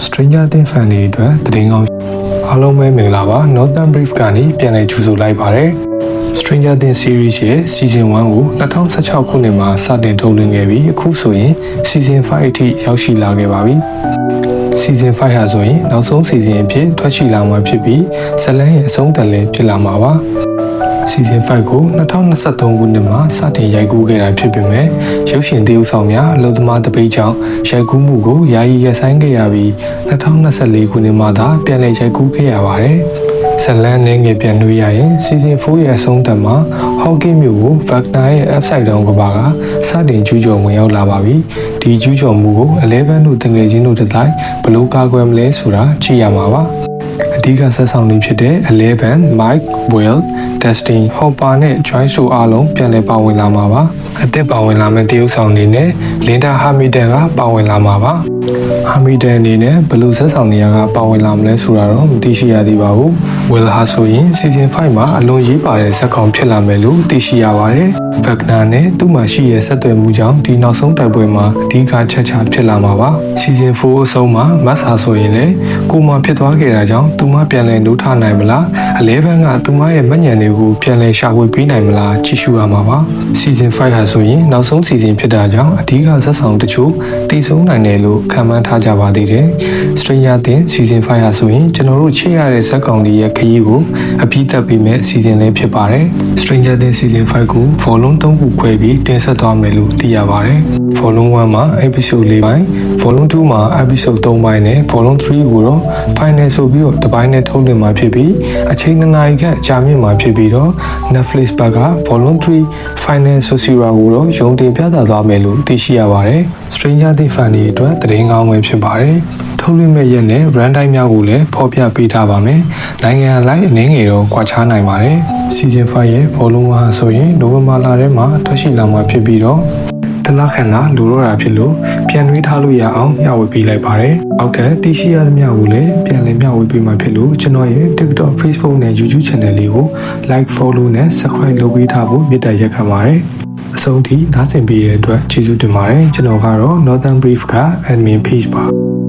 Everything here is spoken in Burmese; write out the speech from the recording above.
Stranger Things fan တွေအတွက်သတင်းကောင်းအားလုံးပဲမင်္ဂလာပါ Northern Brief ကနေပြန်လည်ကြိုဆိုလိုက်ပါတယ် Stranger Things series ရဲ့ season 1ကို2016ခုနှစ်မှာစတင်ထုတ်လွှင့်ခဲ့ပြီးအခုဆိုရင် season 5အထိရောက်ရှိလာခဲ့ပါပြီ season 5ဟာဆိုရင်နောက်ဆုံး season အဖြစ်ထွက်ရှိလာမှာဖြစ်ပြီးဇတ်လန်းရဲ့အဆုံးသတ်လည်းဖြစ်လာမှာပါSeason 5ကို2023ခုနှစ်မှာစတင်ရိုက်ကူးခဲ့တာဖြစ်ပေမဲ့ရုပ်ရှင်သရုပ်ဆောင်များအလုပ်သမားတပိတ်ကြောင့်ရိုက်ကူးမှုကိုယာယီရပ်ဆိုင်းခဲ့ရပြီး2024ခုနှစ်မှာသာပြန်လည်ရိုက်ကူးခဲ့ရပါတယ်။ဇလန်နဲ့ငယ်ပြန်လို့ရရင် Season 4ရဲ့အဆုံးသတ်မှာ Hawkeye မြို့ကို Wagner ရဲ့ Upside Down ကဘာကစတင်ကျူးကျော်ဝင်ရောက်လာပါပြီ။ဒီကျူးကျော်မှုကို11တို့တငယ်ချင်းတို့တစ်တိုင်းဘယ်လိုကာကွယ်မလဲဆိုတာကြည့်ရမှာပါ။အဓိကဆက်ဆောင်တွေဖြစ်တဲ့11 Mike Will Dustin Hopper နဲ့ Joyce တို့အားလုံးပြန်လည်ပါဝင်လာမှာပါအသစ်ပါဝင်လာမယ့်တရုတ်ဆောင်တွေနဲ့ Linda Hamilton ကပါဝင်လာမှာပါ Hamilton အနေနဲ့ဘယ်လိုဆက်ဆောင်တွေကပါဝင်လာမလဲဆိုတာတော့မသိရှိရသေးပါဘူး Will ဟာဆိုရင် Season 5မှာအလွန်ရေးပါတဲ့ဇာတ်ကောင်ဖြစ်လာမယ်လို့သိရှိရပါတယ် Wagner နဲ့သူ့မှာရှိတဲ့ဆက်သွယ်မှုကြောင့်ဒီနောက်ဆုံးတိုက်ပွဲမှာအဓိကချက်ချဖြစ်လာမှာပါ Season 4အဆုံးမှာ Max ဟာဆိုရင်လည်းကိုမှဖြစ်သွားခဲ့တာကြောင့်သူမပြန်လည်နှုတ်ထနိုင်မလား11ကသူမရဲ့မညံတွေကိုပြန်လည်ရှာဖွေပေးနိုင်မလားကြည့်ရှုရမှာပါ Season 5ဟာဆိုရင်နောက်ဆုံး season ဖြစ်တာကြောင့်အဓိကဇာတ်ဆောင်တချို့တည်ဆုံးနိုင်တယ်လို့ခန့်မှန်းထားကြပါသေးတယ် Stranger Things Season 5ဟာဆိုရင်ကျွန်တော်တို့ချစ်ရတဲ့ဇာတ်ကောင်တွေရဲ့ခရီးကိုအပြီးသတ်ပြီးမဲ့ season လေးဖြစ်ပါတယ် Stranger Things Season 5ကို volume 3ခုခွဲပြီးတင်ဆက်သွားမယ်လို့သိရပါတယ် volume 1မှာ episode 4ပိုင်း volume 2မှာ episode 3ပိုင်းနဲ့ volume 3ကိုတော့ final ဆိုပြီးတော့တစ်ပိုင်းနဲ့ထုတ်လွှင့်မှာဖြစ်ပြီးအချိန်2နာရီခန့်ကြာမြင့်မှာဖြစ်ပြီးတော့ Netflix ဘက်က volume 3 final ဆိုစီရာကိုတော့ရုံတင်ပြသသွားမယ်လို့သိရှိရပါတယ် Stranger Things fan တွေအတွက်သတင်းကောင်းပဲဖြစ်ပါတယ်ထုတ်လွှင့်မဲ့ရက်နဲ့ run time များကိုလည်းဖော်ပြပေးထားပါမယ်။နိုင်ငံအလိုက်အနေငယ်တော့ကွာခြားနိုင်ပါတယ်။ Season 5ရဲ့ volume 1ဆိုရင်နိုဝင်ဘာလထဲမှာထွက်ရှိလာမှာဖြစ်ပြီးတော့တလခန့်သာလူတော့တာဖြစ်လို့ပြန်နှွေးထားလို့ရအောင်မျှဝေပေးလိုက်ပါတယ်။အောက်ထပ်တရှိရသမျှကိုလည်းပြန်လည်မျှဝေပေးမှာဖြစ်လို့ကျွန်တော်ရဲ့ TikTok, Facebook နဲ့ YouTube channel လေးကို like, follow နဲ့ subscribe လုပ်ပေးထားဖို့မြစ်တာရက်ခံပါတယ်။အဆုံးထိနားဆင်ပေးရတဲ့အတွက်ကျေးဇူးတင်ပါတယ်။ကျွန်တော်ကတော့ Northern Brief က admin page ပါ။